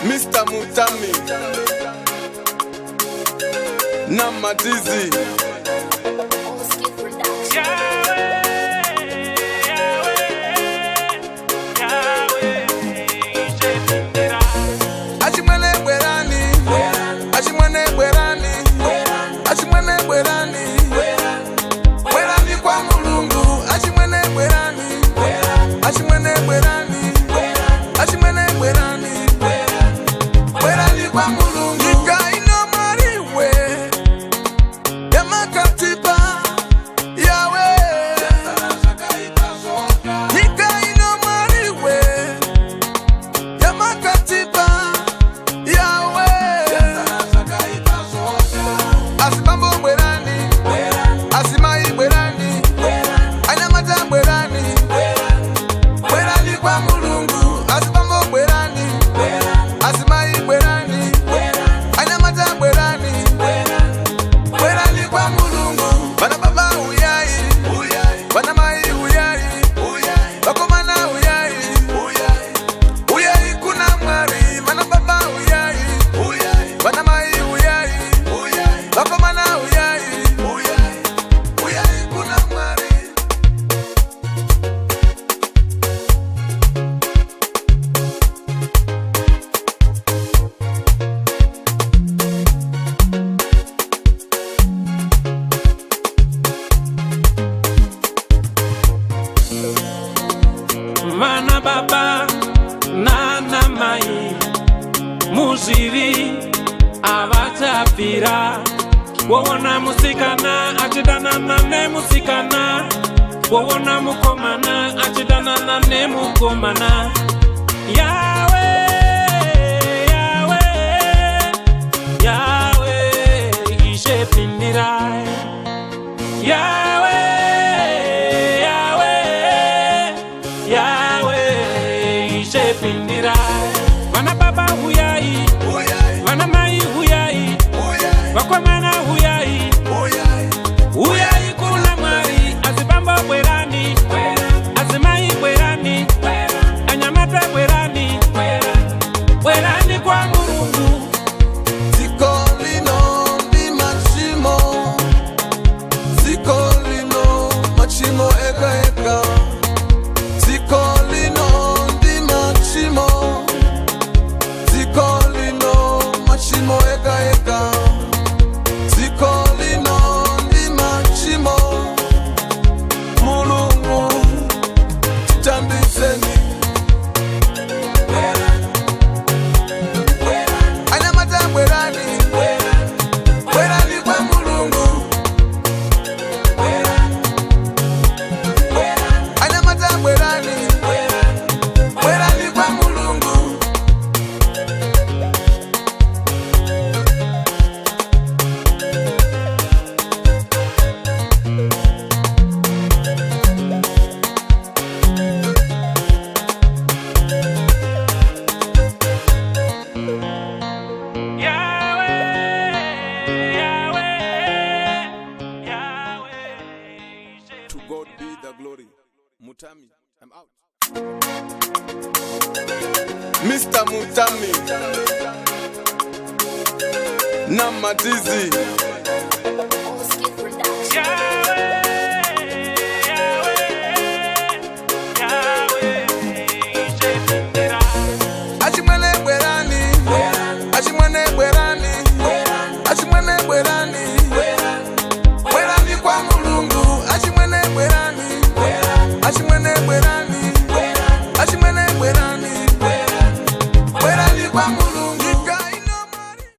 Mr. Mutami Namadizi Mana baba nana mai muziri avatapira wona musikana achidana nane musikana wona mukomana achidana nane mukomana Yawe Yawe Yawe ishepindira Yawe Pindira Wana baba huyai Wana mai huyai Wakwamana huyai Huyai kuna mwari Azibamba bwerani Azimai bwerani Anyamata bwerani Bwerani kwa Mulungu Zikolino ndi machimo Zikolino machimo eka eka Zikolino Zikolino machimo eka eka Zikolino ndi machimo Mulungu titambizeni Anyamata bwerani Bwerani kwa Mulungu Anyamata bwerani Bwerani kwa Mulungu To God be the glory. Mutami, I'm out. Mr. Mutami Namadizi Achimwene bwerani Achimwene bwerani Achimwene bwerani Bwerani kwa Mulungu Achimwene bwerani Achimwene bwerani Achimwene